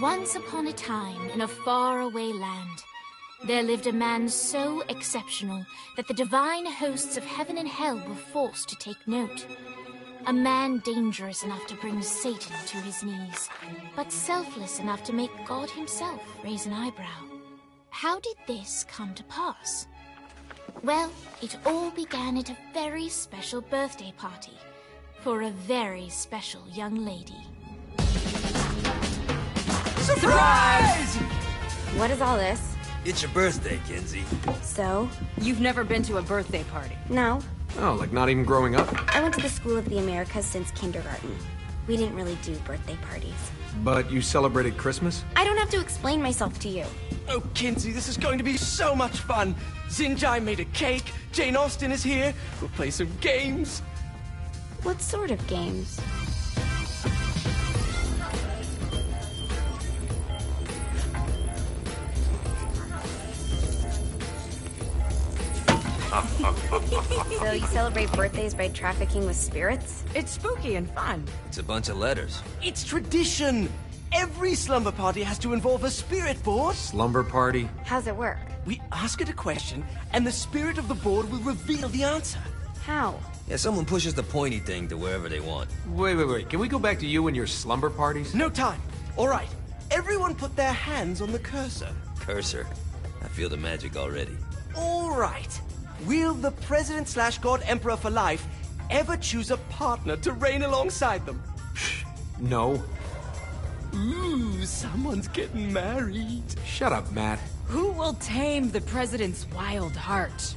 Once upon a time, in a faraway land, there lived a man so exceptional that the divine hosts of heaven and hell were forced to take note. A man dangerous enough to bring Satan to his knees, but selfless enough to make God himself raise an eyebrow. How did this come to pass? Well, it all began at a very special birthday party for a very special young lady. Surprise! What is all this? It's your birthday, Kinsey. So? You've never been to a birthday party? No. Oh, like not even growing up? I went to the School of the Americas since kindergarten. We didn't really do birthday parties. But you celebrated Christmas? I don't have to explain myself to you. Oh, Kinsey, this is going to be so much fun. Xinjai made a cake, Jane Austen is here, we'll play some games. What sort of games? So you celebrate birthdays by trafficking with spirits? It's spooky and fun. It's a bunch of letters. It's tradition. Every slumber party has to involve a spirit board. Slumber party? How's it work? We ask it a question, and the spirit of the board will reveal the answer. How? Yeah, someone pushes the pointy thing to wherever they want. Wait. Can we go back to you and your slumber parties? No time. All right. Everyone put their hands on the cursor. Cursor. I feel the magic already. All right. Will the President/God Emperor for life ever choose a partner to reign alongside them? No. Ooh, someone's getting married. Shut up, Matt. Who will tame the president's wild heart?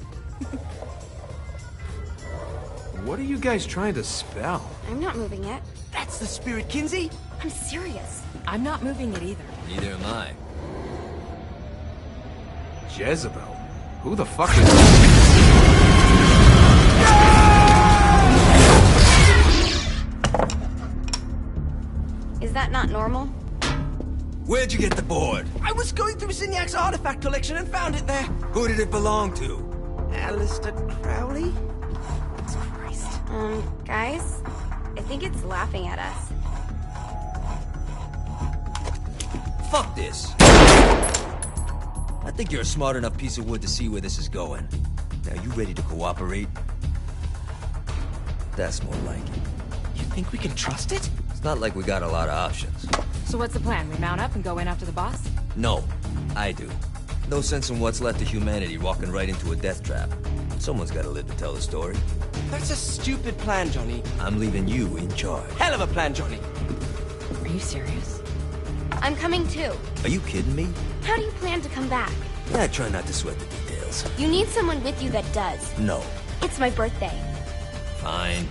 What are you guys trying to spell? I'm not moving it. That's the spirit, Kinsey. I'm serious. I'm not moving it either. Neither am I. Jezebel? Who the fuck is... Is that not normal? Where'd you get the board? I was going through Signac's artifact collection and found it there. Who did it belong to? Alistair Crowley? Christ. Guys? I think it's laughing at us. Fuck this. I think you're a smart enough piece of wood to see where this is going. Now, you ready to cooperate? That's more like it. You think we can trust it? It's not like we got a lot of options. So what's the plan? We mount up and go in after the boss? No, I do. No sense in what's left of humanity walking right into a death trap. Someone's gotta live to tell the story. That's a stupid plan, Johnny. I'm leaving you in charge. Hell of a plan, Johnny. Are you serious? I'm coming too. Are you kidding me? How do you plan to come back? I try not to sweat the details. You need someone with you that does. No. It's my birthday. Fine.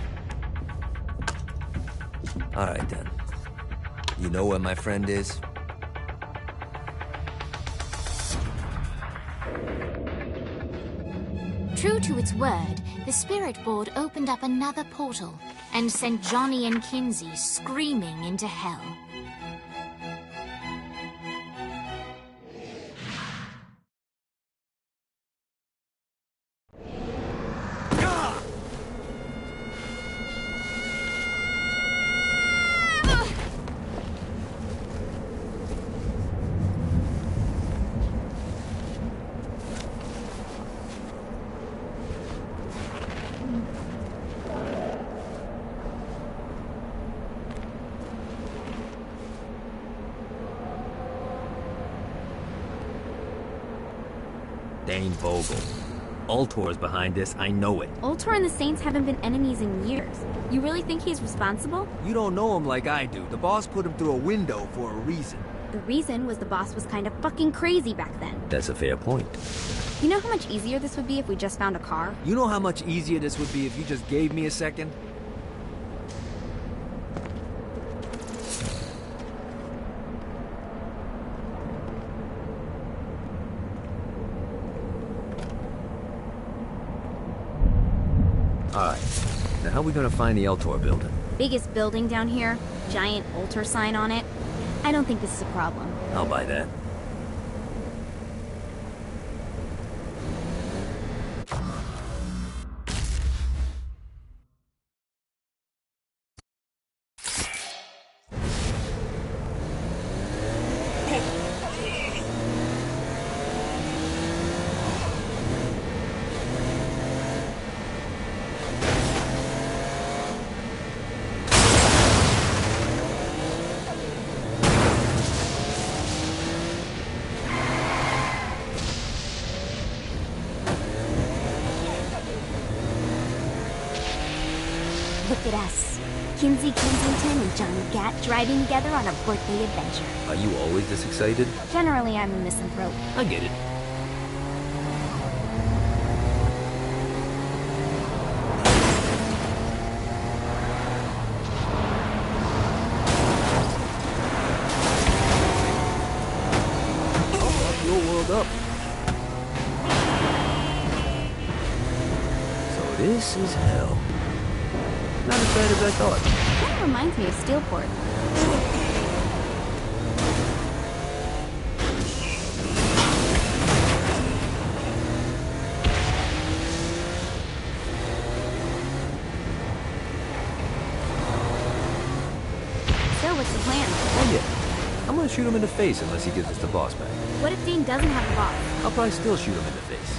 Alright then. You know where my friend is? True to its word, the spirit board opened up another portal and sent Johnny and Kinsey screaming into hell. Dane Vogel. Ultor's behind this, I know it. Ultor and the Saints haven't been enemies in years. You really think he's responsible? You don't know him like I do. The boss put him through a window for a reason. The reason was the boss was kind of fucking crazy back then. That's a fair point. You know how much easier this would be if we just found a car? You know how much easier this would be if you just gave me a second? Alright, now how are we gonna find the Eltor building? Biggest building down here, giant Ultor sign on it. I don't think this is a problem. I'll buy that. Look at us. Kinsey Kensington and Johnny Gat driving together on a birthday adventure. Are you always this excited? Generally, I'm a misanthrope. I get it. Up. So this is hell. Not as bad as I thought. Kind of reminds me of Steelport. So what's the plan? Oh yeah. I'm gonna shoot him in the face unless he gives us the boss back. What if Dean doesn't have the boss? I'll probably still shoot him in the face.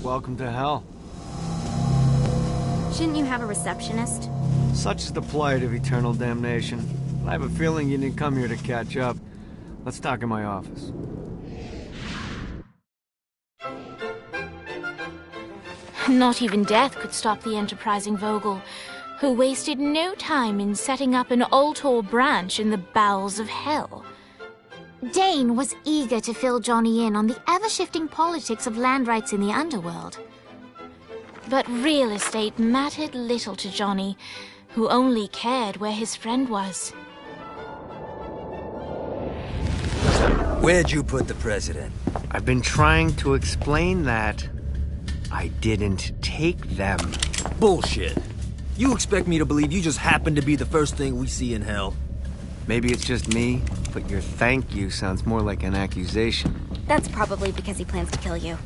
Welcome to hell. Shouldn't you have a receptionist? Such is the plight of eternal damnation. I have a feeling you didn't come here to catch up. Let's talk in my office. Not even death could stop the enterprising Vogel, who wasted no time in setting up an Ultor branch in the bowels of hell. Dane was eager to fill Johnny in on the ever-shifting politics of land rights in the underworld. But real estate mattered little to Johnny, who only cared where his friend was. Where'd you put the president? I've been trying to explain that. I didn't take them. Bullshit. You expect me to believe you just happened to be the first thing we see in hell? Maybe it's just me, but your thank you sounds more like an accusation. That's probably because he plans to kill you.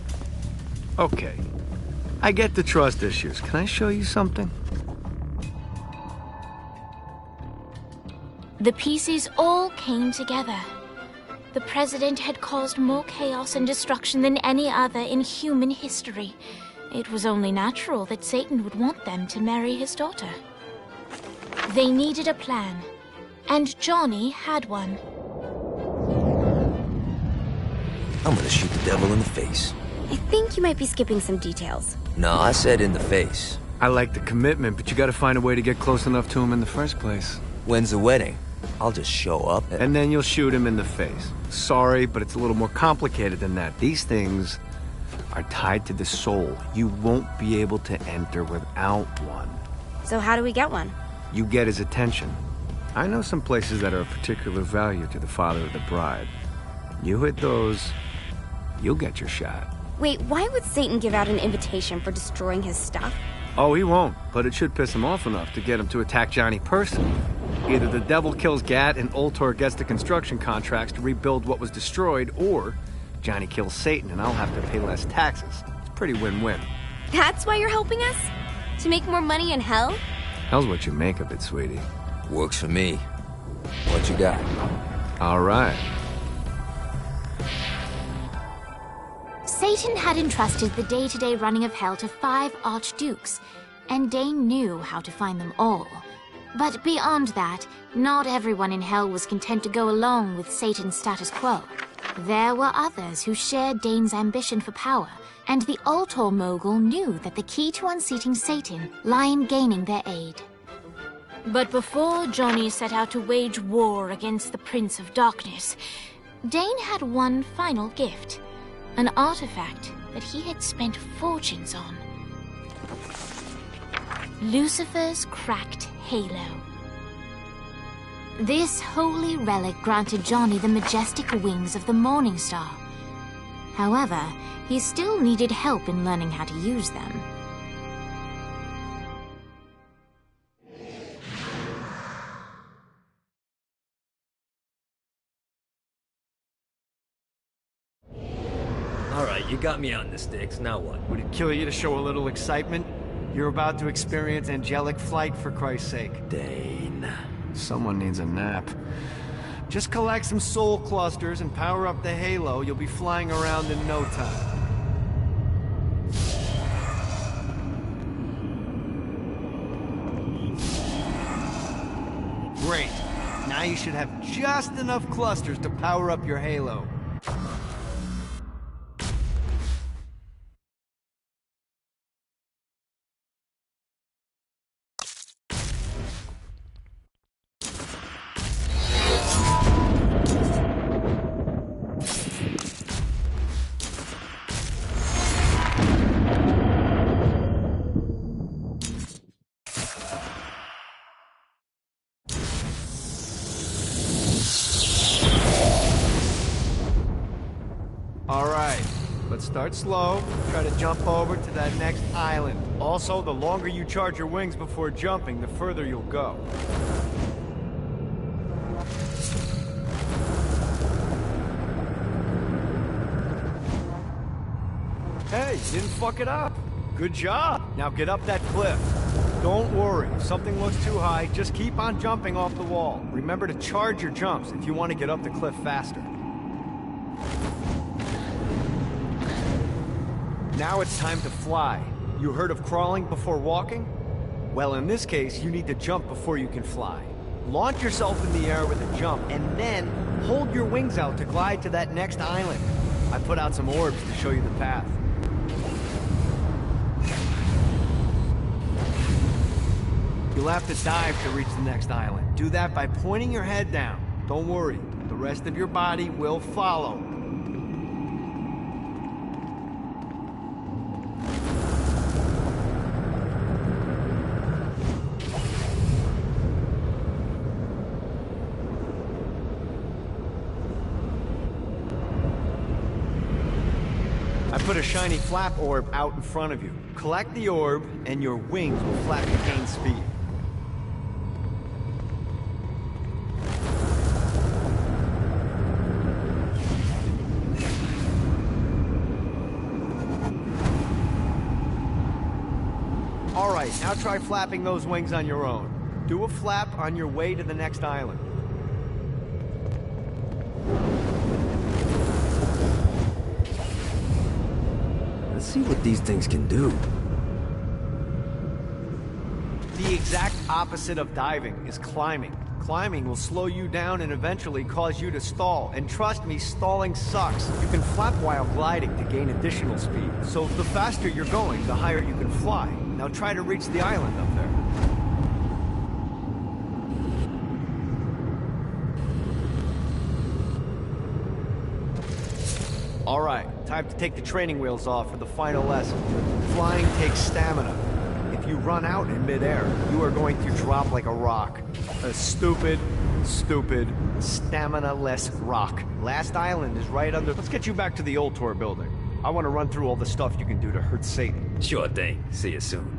Okay. I get the trust issues. Can I show you something? The pieces all came together. The president had caused more chaos and destruction than any other in human history. It was only natural that Satan would want them to marry his daughter. They needed a plan, and Johnny had one. I'm gonna shoot the devil in the face. I think you might be skipping some details. No, I said in the face. I like the commitment, but you gotta find a way to get close enough to him in the first place. When's the wedding? I'll just show up And then you'll shoot him in the face. Sorry, but it's a little more complicated than that. These things are tied to the soul. You won't be able to enter without one. So how do we get one? You get his attention. I know some places that are of particular value to the father of the bride. You hit those, you'll get your shot. Wait, why would Satan give out an invitation for destroying his stuff? Oh, he won't, but it should piss him off enough to get him to attack Johnny personally. Either the devil kills Gat and Ultor gets the construction contracts to rebuild what was destroyed, or Johnny kills Satan and I'll have to pay less taxes. It's pretty win-win. That's why you're helping us? To make more money in hell? Hell's what you make of it, sweetie. Works for me. What you got? All right. Satan had entrusted the day-to-day running of hell to 5 archdukes, and Dane knew how to find them all. But beyond that, not everyone in hell was content to go along with Satan's status quo. There were others who shared Dane's ambition for power, and the Ultor mogul knew that the key to unseating Satan lay in gaining their aid. But before Johnny set out to wage war against the Prince of Darkness, Dane had one final gift, an artifact that he had spent fortunes on. Lucifer's cracked halo. This holy relic granted Johnny the majestic wings of the Morning Star. However, he still needed help in learning how to use them. All right, you got me on the sticks. Now what? Would it kill you to show a little excitement? You're about to experience angelic flight, for Christ's sake. Dane. Someone needs a nap. Just collect some soul clusters and power up the halo. You'll be flying around in no time. Great. Now you should have just enough clusters to power up your halo. Alright, let's start slow. Try to jump over to that next island. Also, the longer you charge your wings before jumping, the further you'll go. Hey, you didn't fuck it up. Good job. Now get up that cliff. Don't worry, if something looks too high, just keep on jumping off the wall. Remember to charge your jumps if you want to get up the cliff faster. Now it's time to fly. You heard of crawling before walking? Well, in this case, you need to jump before you can fly. Launch yourself in the air with a jump, and then hold your wings out to glide to that next island. I put out some orbs to show you the path. You'll have to dive to reach the next island. Do that by pointing your head down. Don't worry, the rest of your body will follow. I put a shiny flap orb out in front of you. Collect the orb, and your wings will flap to gain speed. Alright, now try flapping those wings on your own. Do a flap on your way to the next island. Let's see what these things can do. The exact opposite of diving is climbing. Climbing will slow you down and eventually cause you to stall. And trust me, stalling sucks. You can flap while gliding to gain additional speed. So the faster you're going, the higher you can fly. Now try to reach the island up there. Alright, time to take the training wheels off for the final lesson. Flying takes stamina. If you run out in midair, you are going to drop like a rock. A stupid, stamina-less rock. Last island is right under... Let's get you back to the Ultor building. I want to run through all the stuff you can do to hurt Satan. Sure thing. See you soon.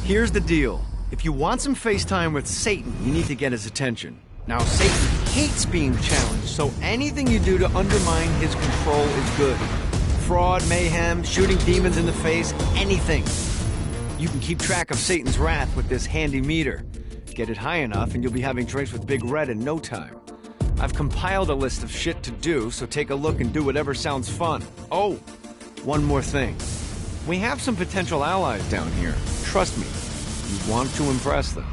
Here's the deal. If you want some FaceTime with Satan, you need to get his attention. Now, Satan hates being challenged, so anything you do to undermine his control is good. Fraud, mayhem, shooting demons in the face, anything. You can keep track of Satan's wrath with this handy meter. Get it high enough and you'll be having drinks with Big Red in no time. I've compiled a list of shit to do, so take a look and do whatever sounds fun. Oh, one more thing. We have some potential allies down here. Trust me, you want to impress them.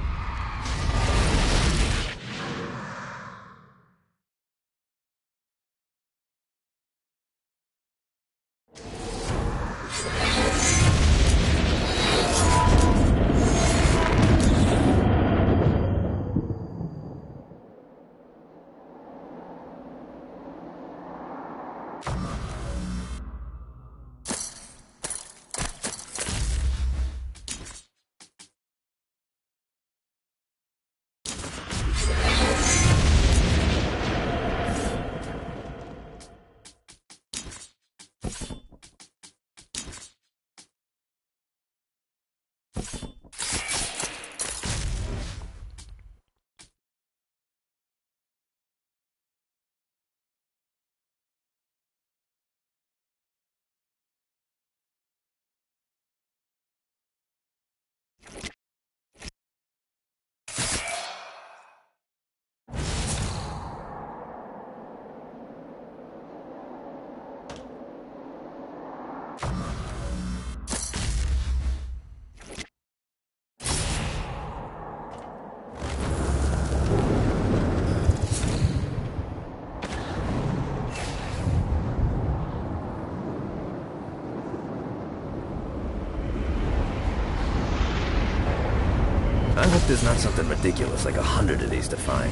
hope there's not something ridiculous like 100 of these to find.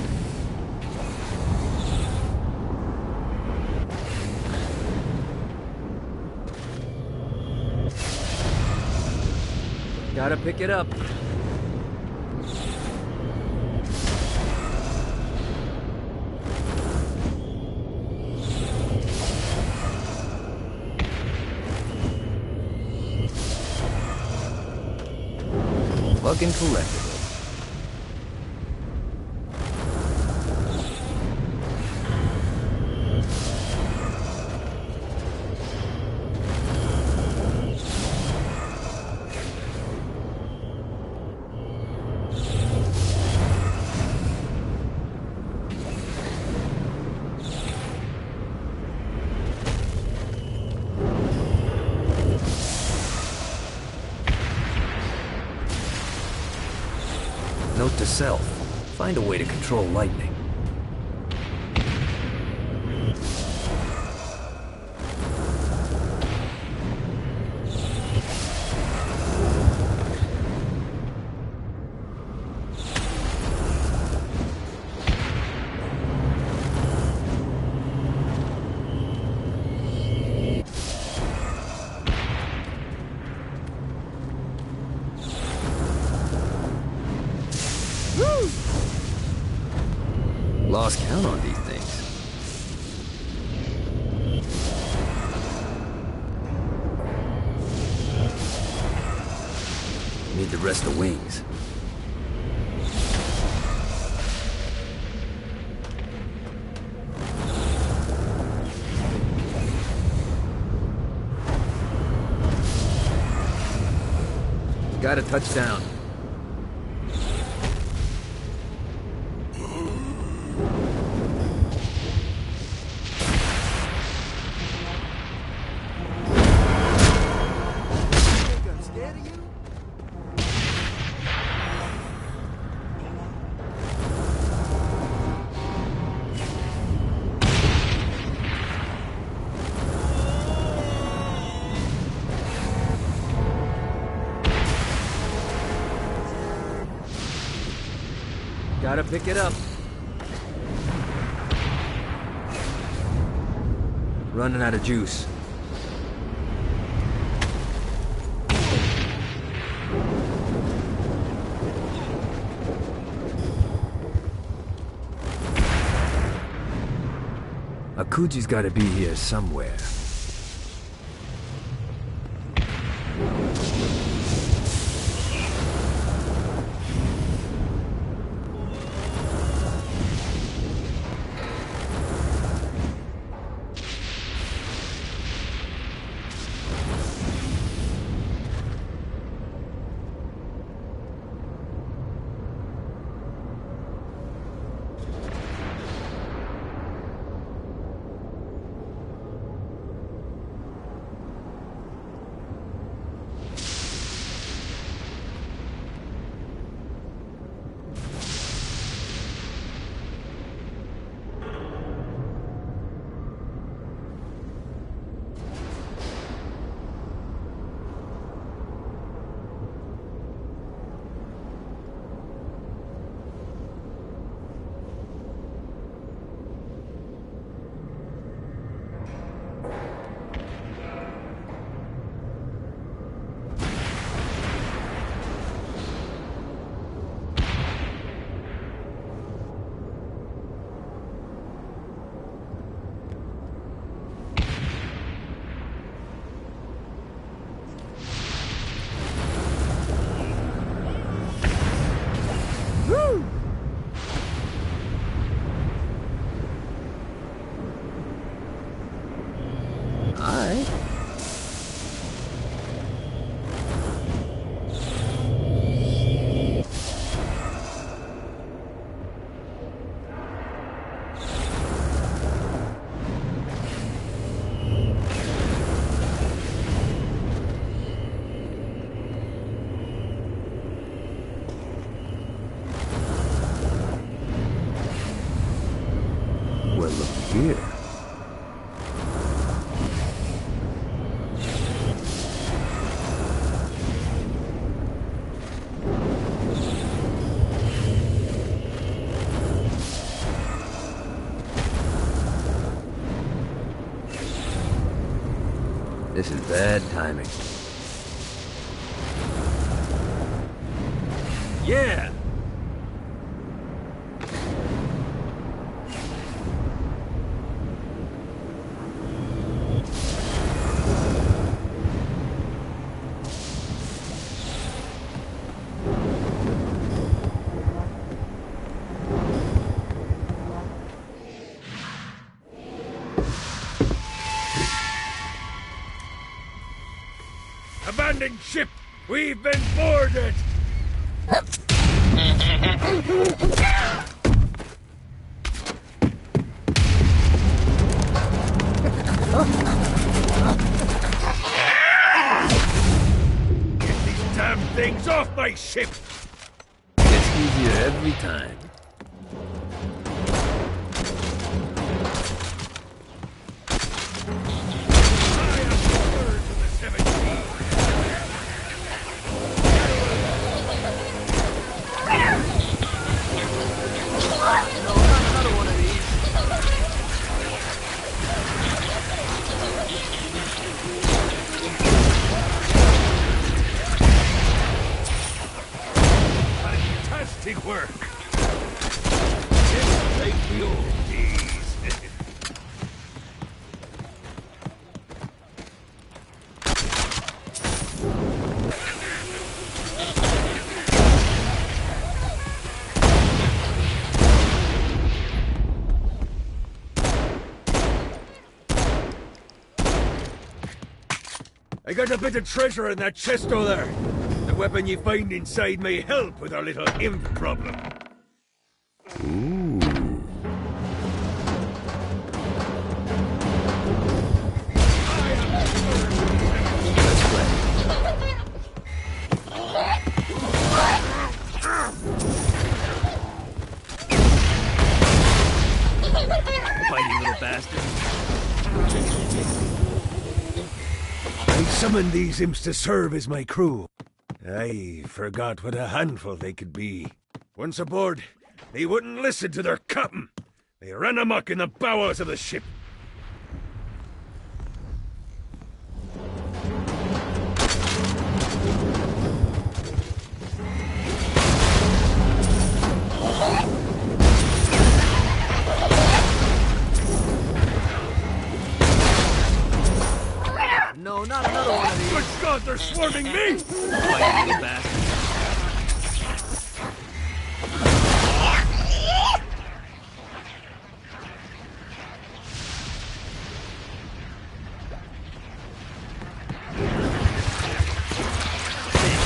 Gotta pick it up. Fucking collectible. Note to self, find a way to control lightning. Lost count on these things. Need the rest of wings. Got a touchdown. Gotta pick it up. Running out of juice. Akuji's gotta be here somewhere. Here. This is bad timing. Yeah! Abandoned ship! We've been boarded! Get these damn things off my ship! It's easier every time. Fantastic work! Just like the old days. I got a bit of treasure in that chest over there. The weapon you find inside may help with our little imp problem. Ooh. Fighting little bastard. I summoned these imps to serve as my crew. I forgot what a handful they could be. Once aboard, they wouldn't listen to their captain. They ran amok in the bowels of the ship. No, not another one of these. Good God, they're swarming me! Fighting little bastard.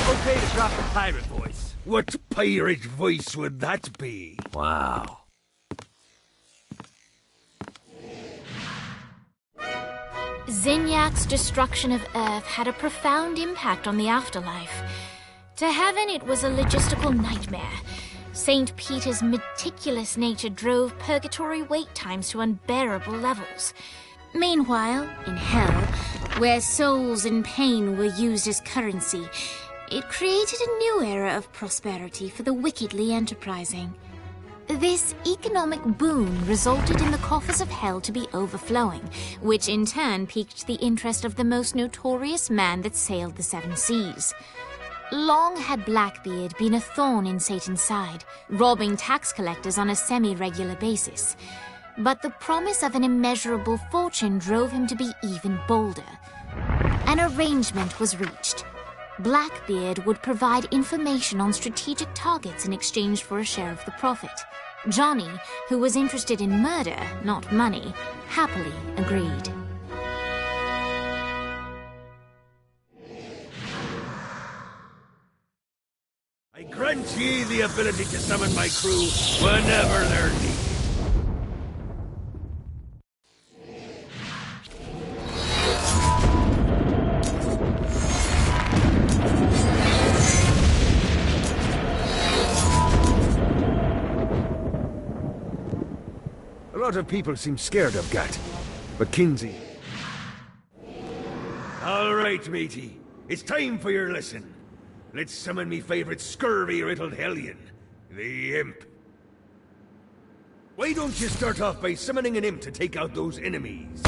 Okay to drop the pirate voice. What pirate voice would that be? Wow. Zinyak's destruction of Earth had a profound impact on the afterlife. To heaven, it was a logistical nightmare. St. Peter's meticulous nature drove purgatory wait times to unbearable levels. Meanwhile, in hell, where souls in pain were used as currency, it created a new era of prosperity for the wickedly enterprising. This economic boon resulted in the coffers of hell to be overflowing, which in turn piqued the interest of the most notorious man that sailed the seven seas. Long had Blackbeard been a thorn in Satan's side, robbing tax collectors on a semi-regular basis. But the promise of an immeasurable fortune drove him to be even bolder. An arrangement was reached. Blackbeard would provide information on strategic targets in exchange for a share of the profit. Johnny, who was interested in murder, not money, happily agreed. I grant ye the ability to summon my crew whenever they're needed. A lot of people seem scared of Gat, but Kinsey... All right, matey. It's time for your lesson. Let's summon me favorite scurvy-riddled hellion, the Imp. Why don't you start off by summoning an imp to take out those enemies?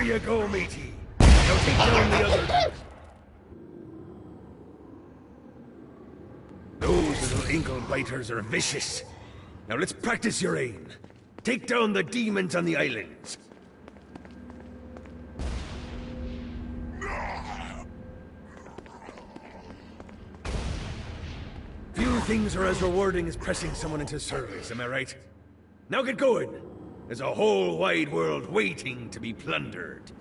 There you go, matey. Now take down the other. Those little inkle biters are vicious. Now let's practice your aim. Take down the demons on the islands. Few things are as rewarding as pressing someone into service, am I right? Now get going. There's a whole wide world waiting to be plundered.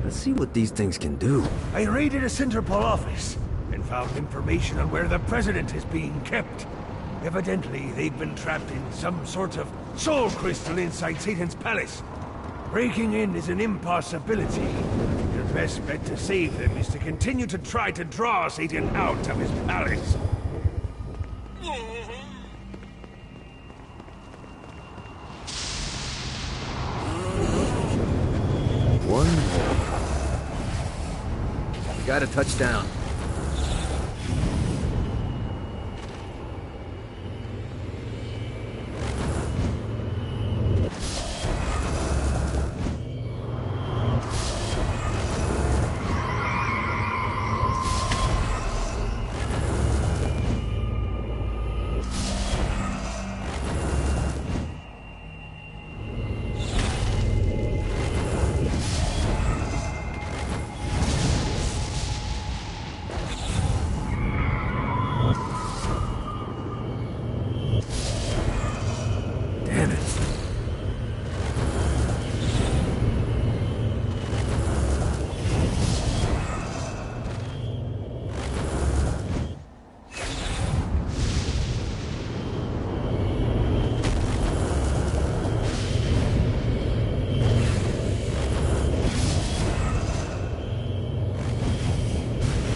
Let's see what these things can do. I raided a Centerpol office and found information on where the president is being kept. Evidently, they've been trapped in some sort of soul crystal inside Satan's palace. Breaking in is an impossibility. Your best bet to save them is to continue to try to draw Satan out of his palace. One more. We got a touchdown.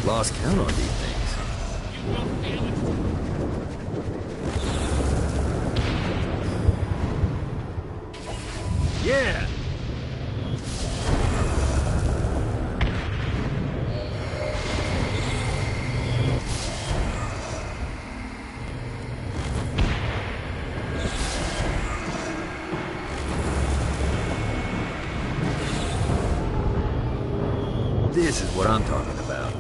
Lost count on these things. Yeah! This is what I'm talking about.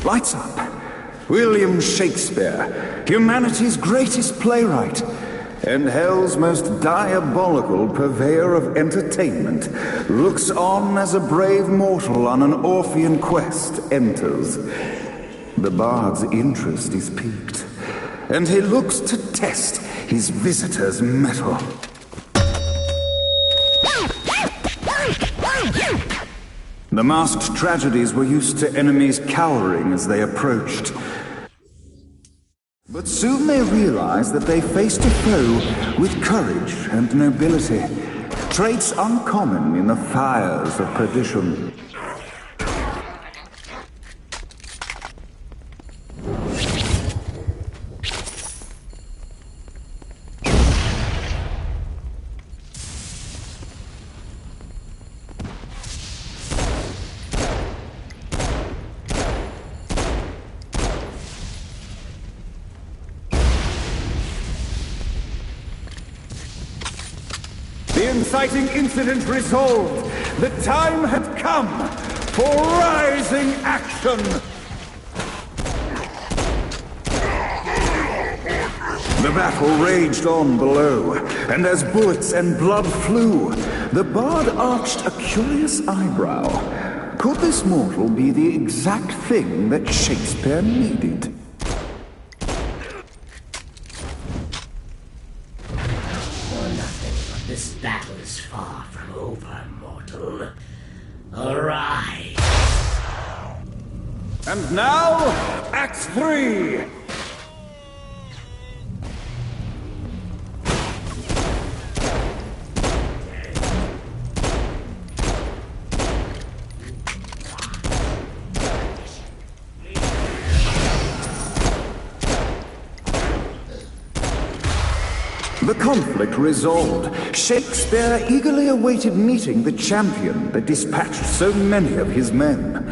Lights up. William Shakespeare, humanity's greatest playwright, and hell's most diabolical purveyor of entertainment, looks on as a brave mortal on an Orphean quest enters. The bard's interest is piqued, and he looks to test his visitor's mettle. The masked tragedies were used to enemies cowering as they approached. But soon they realized that they faced a foe with courage and nobility, traits uncommon in the fires of perdition. The inciting incident resolved. The time had come for rising action. The battle raged on below, and as bullets and blood flew, the bard arched a curious eyebrow. Could this mortal be the exact thing that Shakespeare needed? This battle is far from over, mortal. Arise! And now, Act 3! The conflict resolved. Shakespeare eagerly awaited meeting the champion that dispatched so many of his men.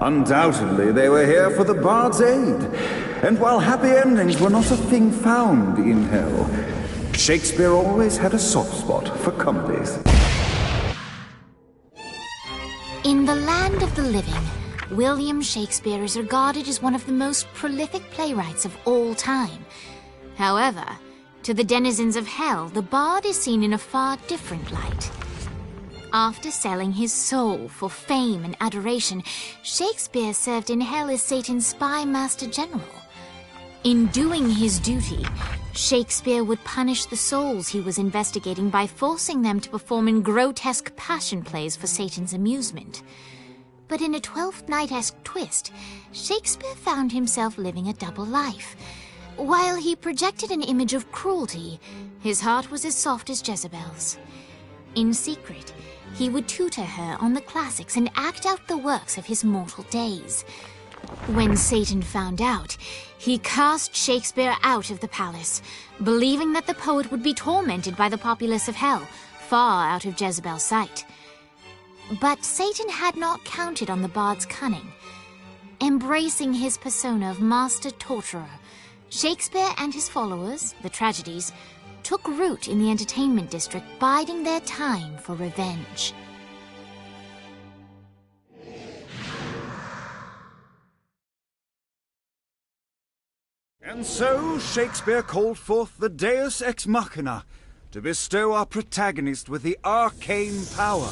Undoubtedly, they were here for the bard's aid. And while happy endings were not a thing found in hell, Shakespeare always had a soft spot for comedies. In the land of the living, William Shakespeare is regarded as one of the most prolific playwrights of all time. However, to the denizens of hell, the bard is seen in a far different light. After selling his soul for fame and adoration, Shakespeare served in hell as Satan's spy master general. In doing his duty, Shakespeare would punish the souls he was investigating by forcing them to perform in grotesque passion plays for Satan's amusement. But in a Twelfth Night-esque twist, Shakespeare found himself living a double life. While he projected an image of cruelty, his heart was as soft as Jezebel's. In secret, he would tutor her on the classics and act out the works of his mortal days. When Satan found out, he cast Shakespeare out of the palace, believing that the poet would be tormented by the populace of hell, far out of Jezebel's sight. But Satan had not counted on the bard's cunning. Embracing his persona of master torturer, Shakespeare and his followers, the tragedies, took root in the entertainment district, biding their time for revenge. And so Shakespeare called forth the Deus Ex Machina to bestow our protagonist with the arcane power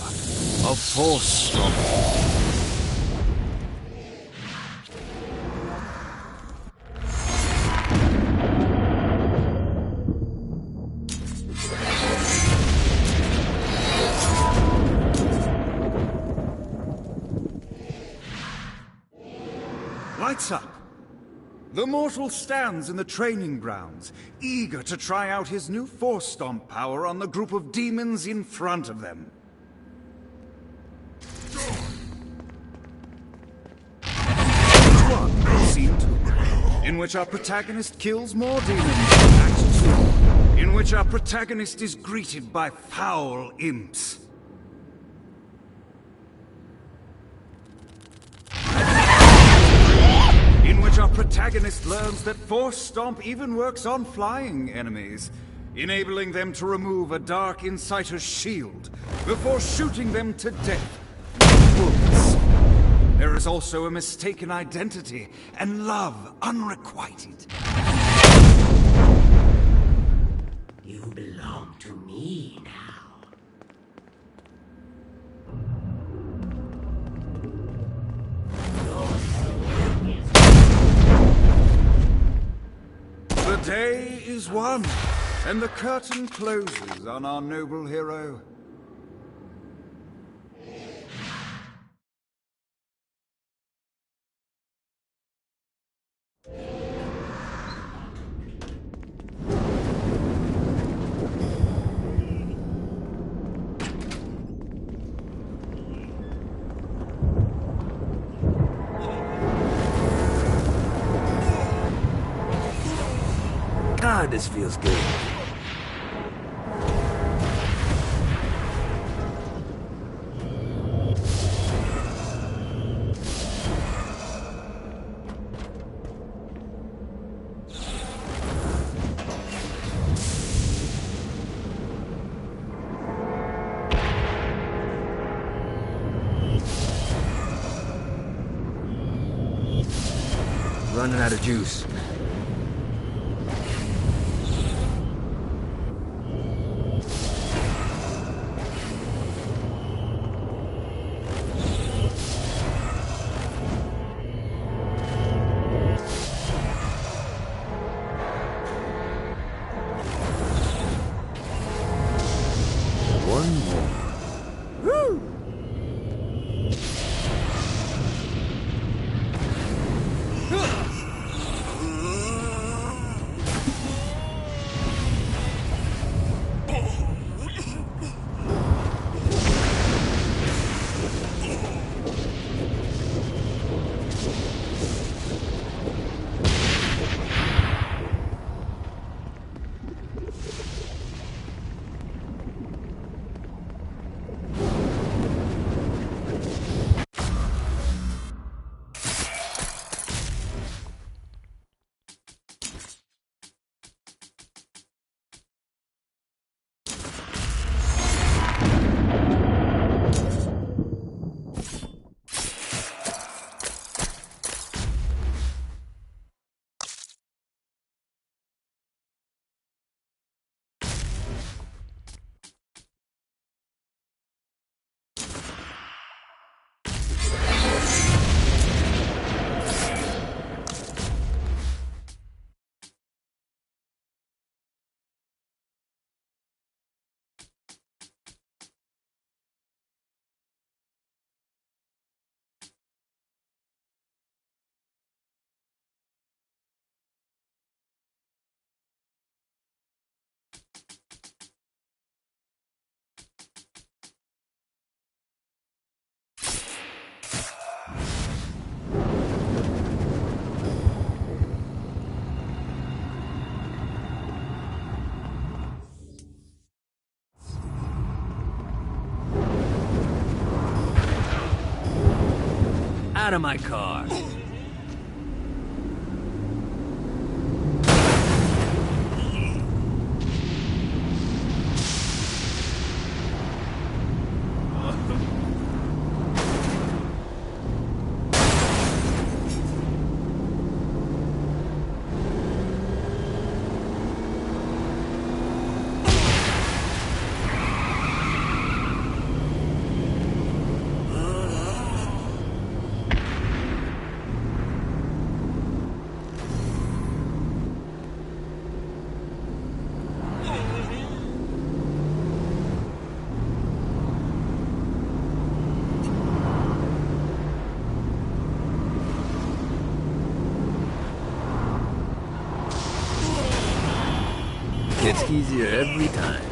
of Force Stomp. Lights up. The mortal stands in the training grounds, eager to try out his new Force Stomp power on the group of demons in front of them. Act 1, Scene 2, in which our protagonist kills more demons. Act 2, in which our protagonist is greeted by foul imps. In which our protagonist learns that Force Stomp even works on flying enemies, enabling them to remove a Dark Inciter's shield before shooting them to death with bullets. There is also a mistaken identity and love unrequited. You belong to me now. The day is won, and the curtain closes on our noble hero. God, this feels good. running out of juice. One more. Woo! Out of my car. Gets easier every time.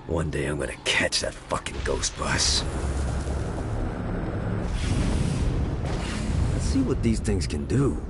One day I'm gonna catch that fucking ghost bus. Let's see what these things can do.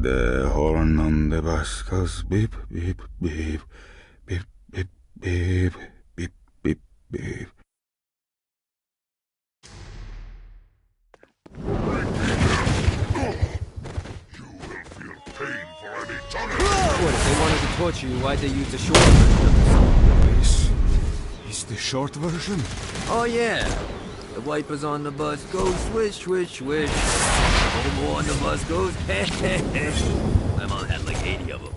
The horn on the bus goes beep, beep, beep, beep, beep, beep, beep, beep, beep. What, if they wanted to torture you, why'd they use the short version? This is the short version? Oh yeah. The wipers on the bus go swish, swish, swish. No more on the bus goes heh, heh, heh. My mom had like 80 of them.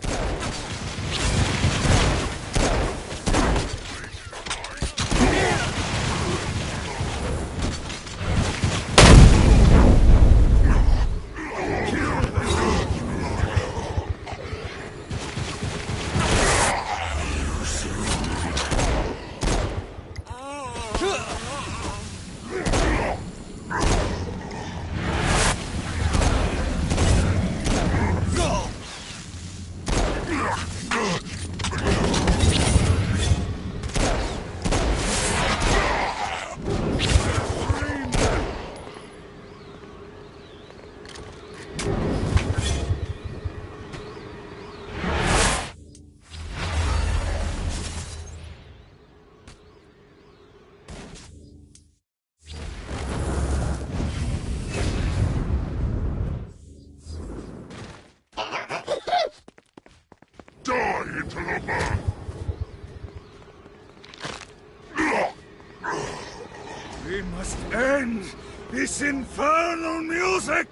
We must end this infernal music!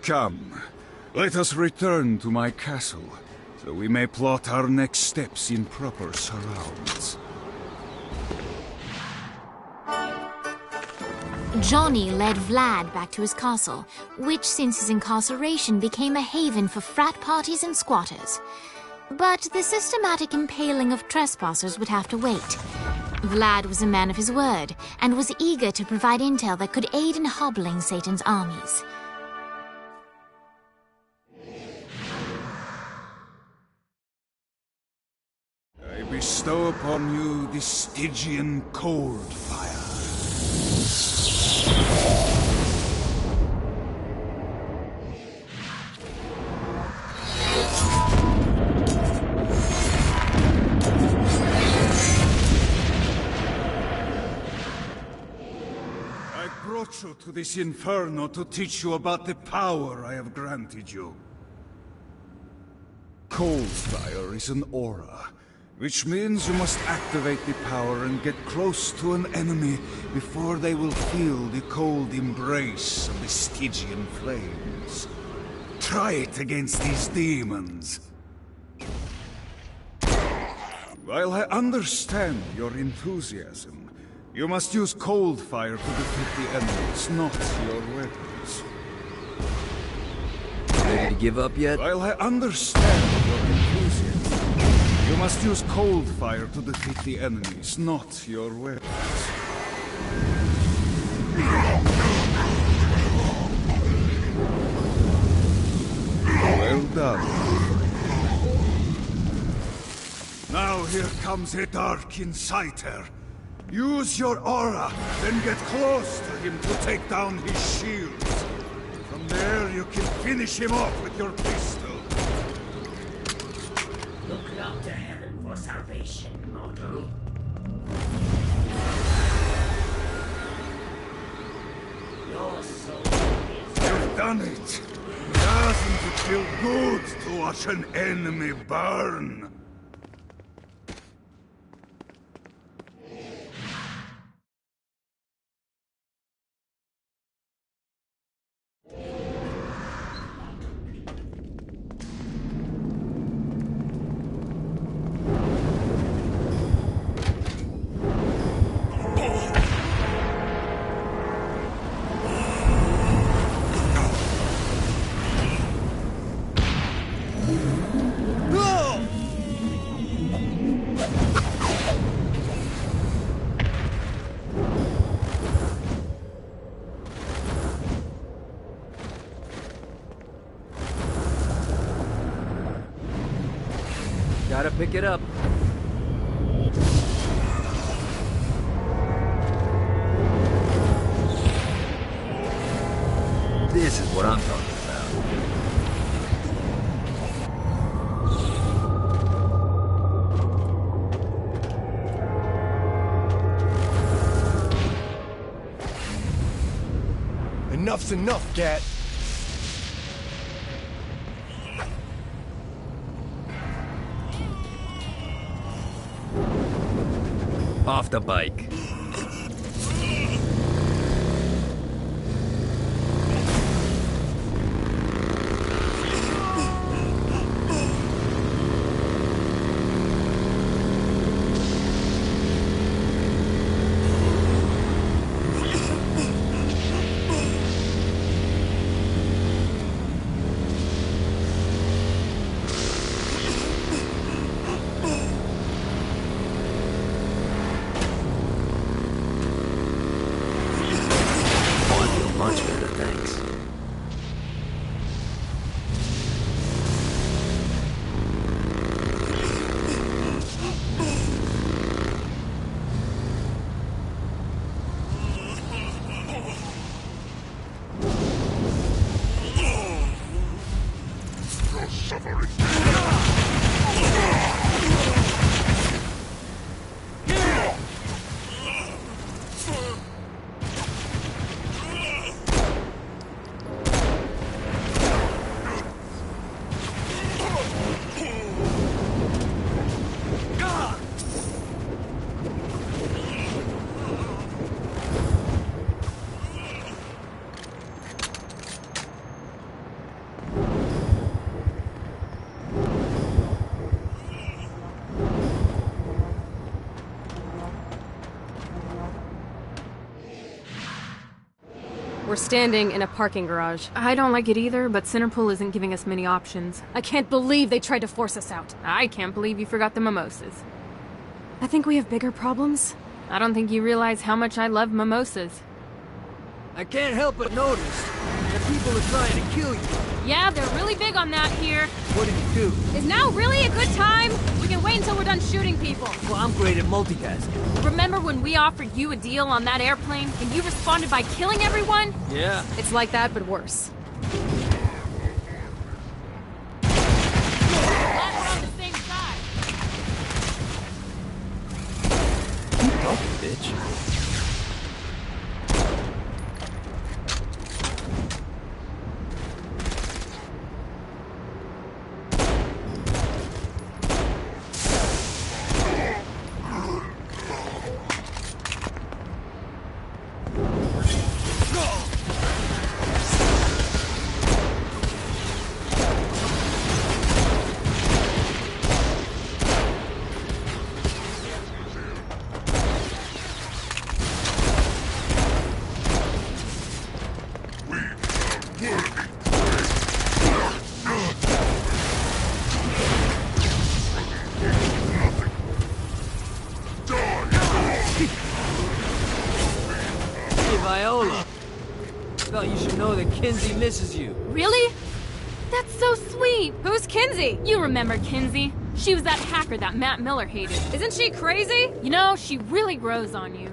Come, let us return to my castle, so we may plot our next steps in proper surrounds. Johnny led Vlad back to his castle, which since his incarceration became a haven for frat parties and squatters. But the systematic impaling of trespassers would have to wait. Vlad was a man of his word, and was eager to provide intel that could aid in hobbling Satan's armies. I bestow upon you the Stygian cold fire. I brought you to this inferno to teach you about the power I have granted you. Cold fire is an aura, which means you must activate the power and get close to an enemy before they will feel the cold embrace of the Stygian flames. Try it against these demons. While I understand your enthusiasm, you must use cold fire to defeat the enemies, not your weapons. Ready to give up yet? While I understand your enthusiasm, you must use cold fire to defeat the enemies, not your weapons. Well done. Now here comes a Dark Inciter. Use your aura, then get close to him to take down his shields. From there, you can finish him off with your pistol. Look up to heaven for salvation, mortal. Your soul is... You've done it! Doesn't it feel good to watch an enemy burn? Gotta pick it up. This is what I'm talking about. Enough's enough, Gat. Off the bike. Much better, thanks. You're suffering. We're standing in a parking garage. I don't like it either, but Centerpool isn't giving us many options. I can't believe they tried to force us out. I can't believe you forgot the mimosas. I think we have bigger problems. I don't think you realize how much I love mimosas. I can't help but notice that people are trying to kill you. Yeah, they're really big on that here. What did you do? Is now really a good time? We can wait until we're done shooting people. Well, I'm great at multitasking. Remember when we offered you a deal on that airplane and you responded by killing everyone? Yeah. It's like that, but worse. Glad we're on the same side. Keep talking, bitch. Viola. Thought you should know that Kinzie misses you. Really? That's so sweet. Who's Kinzie? You remember Kinzie. She was that hacker that Matt Miller hated. Isn't she crazy? You know, she really grows on you.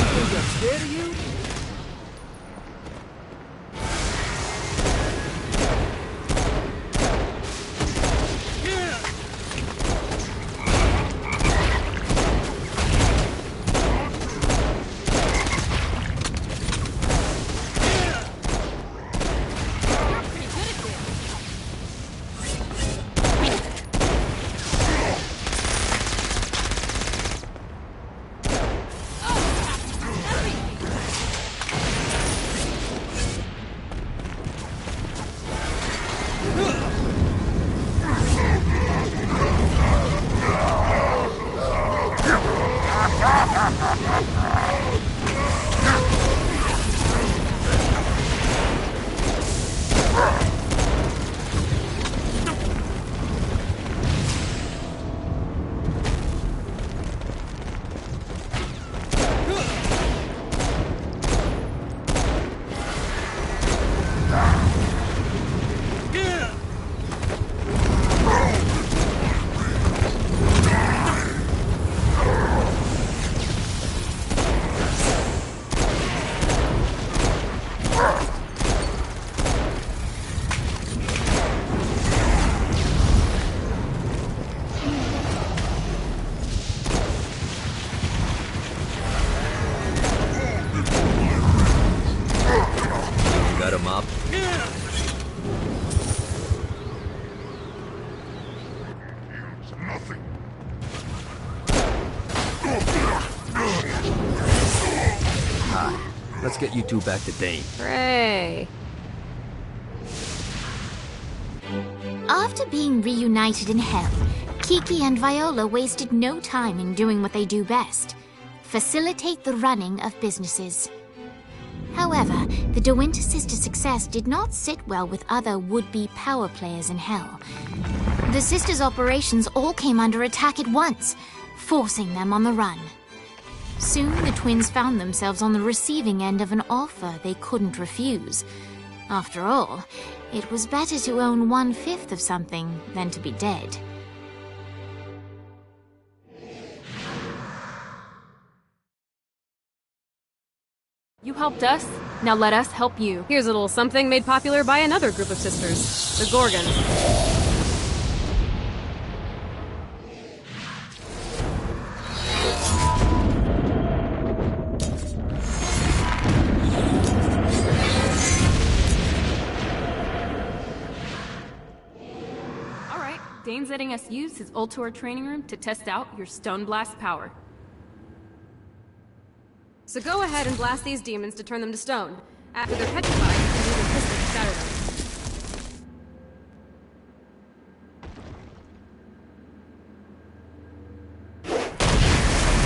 Think I'm scared of you? him up. Let's get you two back to Dane. Hooray. After being reunited in Hell, Kiki and Viola wasted no time in doing what they do best: facilitate the running of businesses. However, the De Winter sisters' success did not sit well with other would-be power players in Hell. The sisters' operations all came under attack at once, forcing them on the run. Soon, the twins found themselves on the receiving end of an offer they couldn't refuse. After all, it was better to own 1/5 of something than to be dead. You helped us, now let us help you. Here's a little something made popular by another group of sisters, the Gorgons. Dane's letting us use his Ultor training room to test out your Stone Blast power. So go ahead and blast these demons to turn them to stone. After they're petrified, you can use your pistol to shatter them.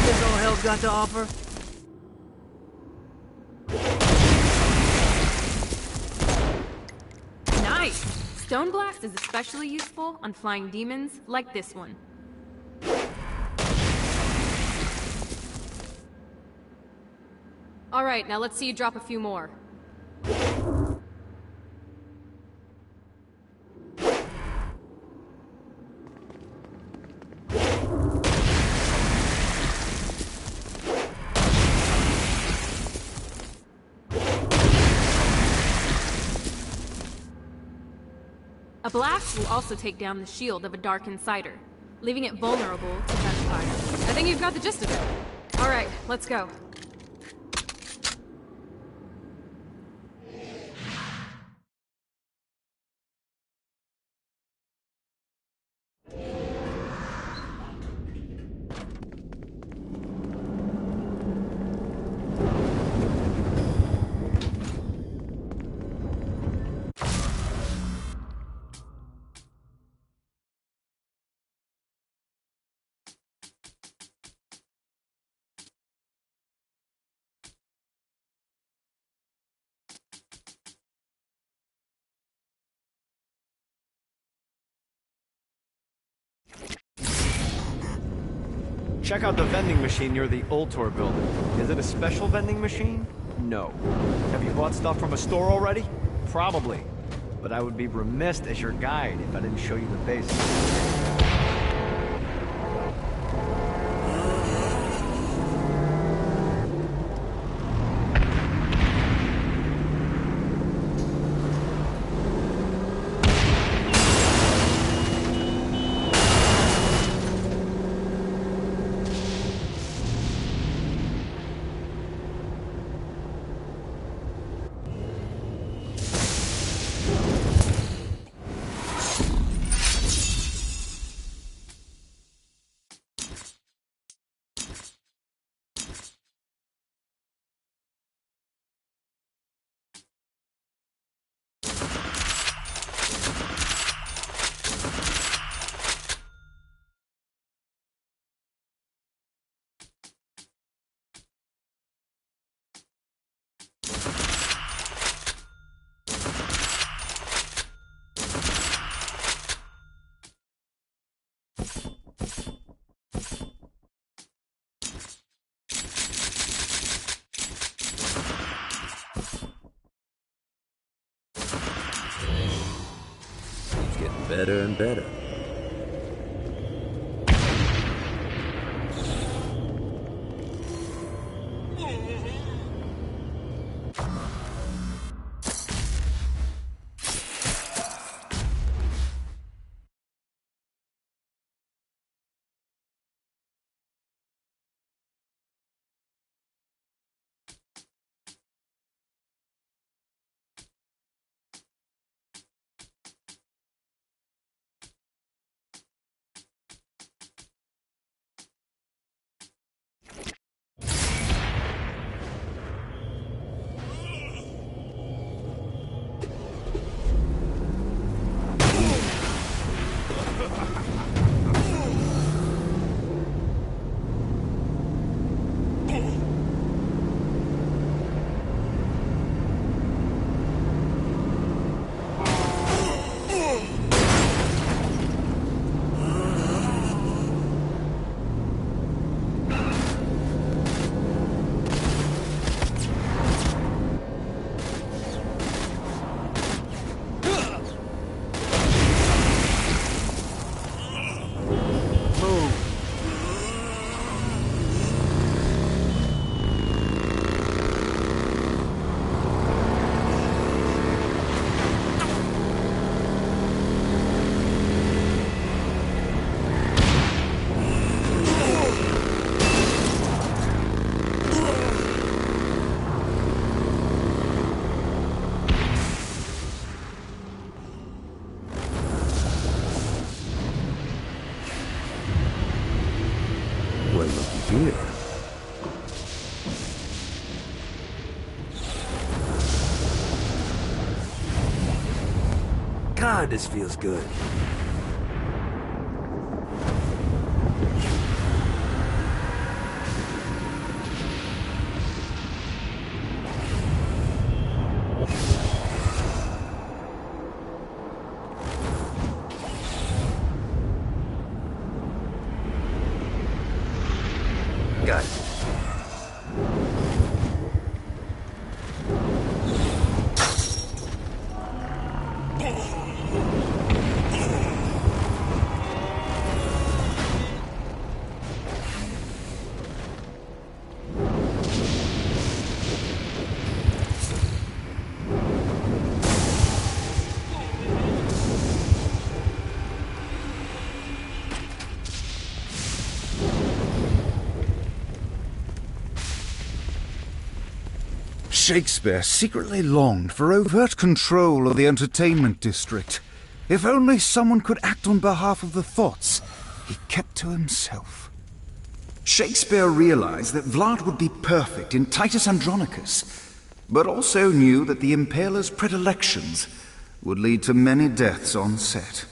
That's all Hell's got to offer? Nice! Stone Blast is especially useful on flying demons like this one. Alright, now let's see you drop a few more. A blast will also take down the shield of a Dark Insider, leaving it vulnerable to gunfire. I think you've got the gist of it. Alright, let's go. Check out the vending machine near the Ultor building. Is it a special vending machine? No. Have you bought stuff from a store already? Probably. But I would be remiss as your guide if I didn't show you the basics. Keeps getting better and better. God, this feels good. Got it. Shakespeare secretly longed for overt control of the entertainment district. If only someone could act on behalf of the thoughts he kept to himself. Shakespeare realized that Vlad would be perfect in Titus Andronicus, but also knew that the Impaler's predilections would lead to many deaths on set.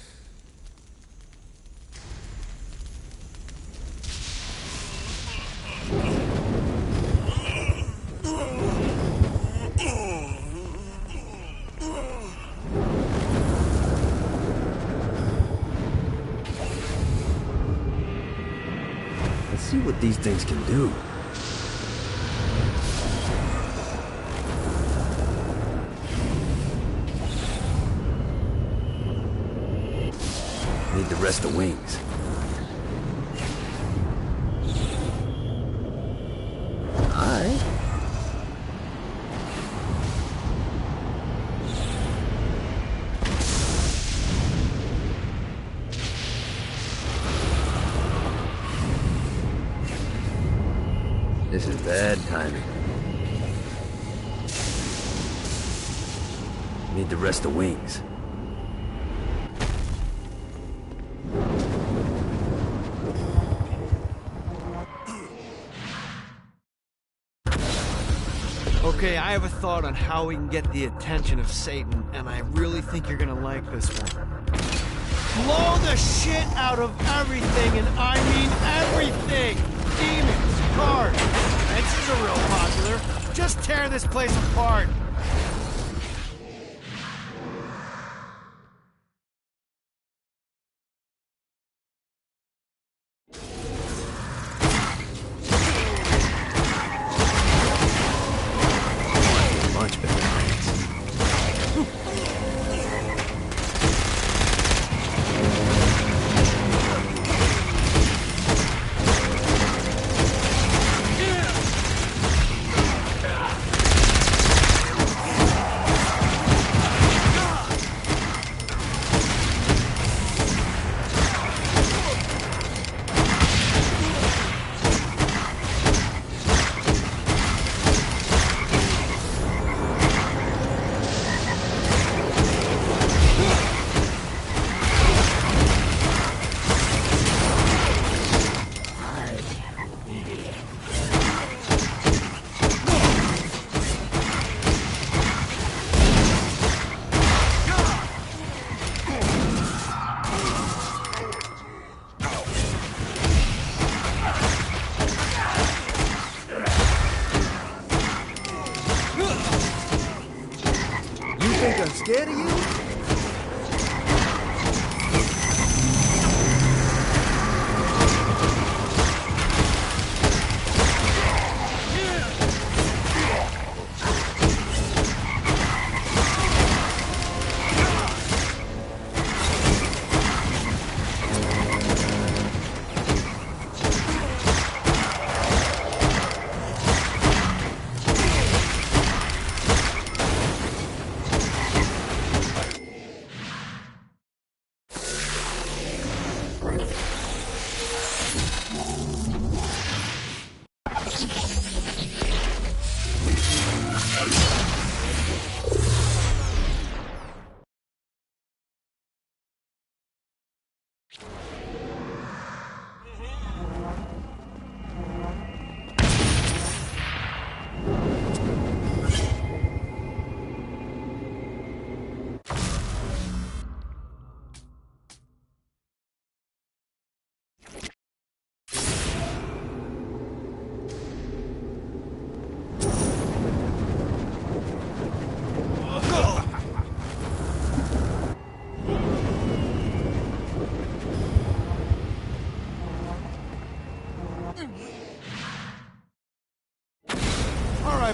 Let's see what these things can do. Need to rest the wings. Alright. This is bad timing. Need to rest the wings. Okay, I have a thought on how we can get the attention of Satan, and I really think you're gonna like this one. Blow the shit out of everything, and I mean everything! Demons, cars, fences are real popular. Just tear this place apart. Much better. I'm scared of you?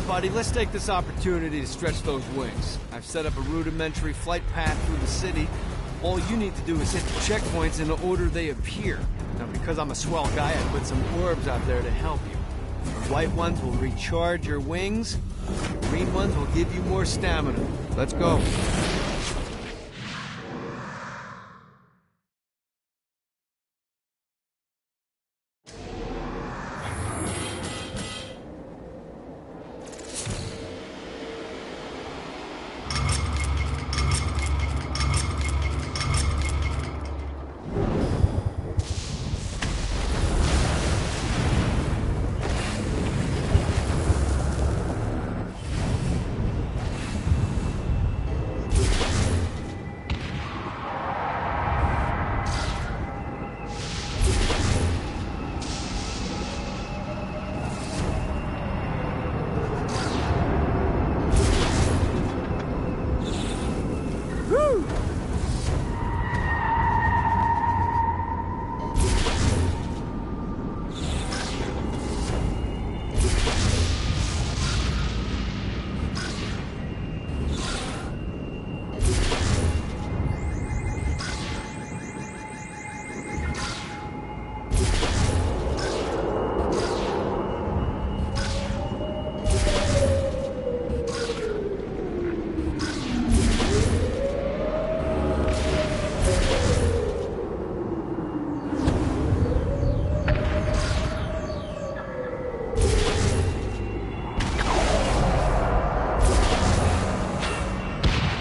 Alright, buddy, let's take this opportunity to stretch those wings. I've set up a rudimentary flight path through the city. All you need to do is hit the checkpoints in the order they appear. Now, because I'm a swell guy, I put some orbs out there to help you. The white ones will recharge your wings. The green ones will give you more stamina. Let's go.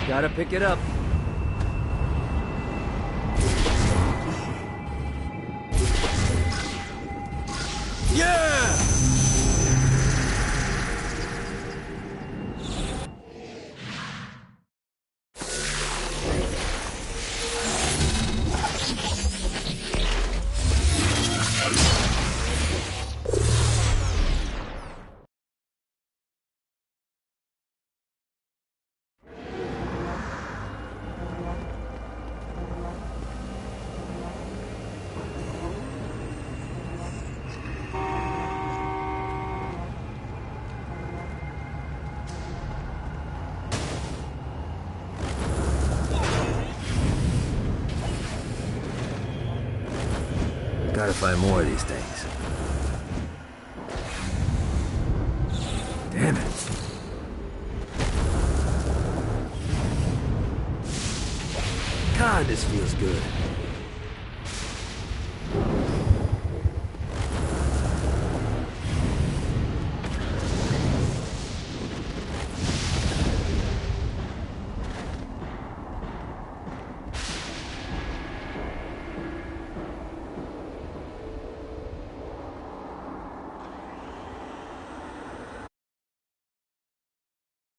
Gotta pick it up. Yeah! Gotta find more of these things. Damn it. God, this feels good.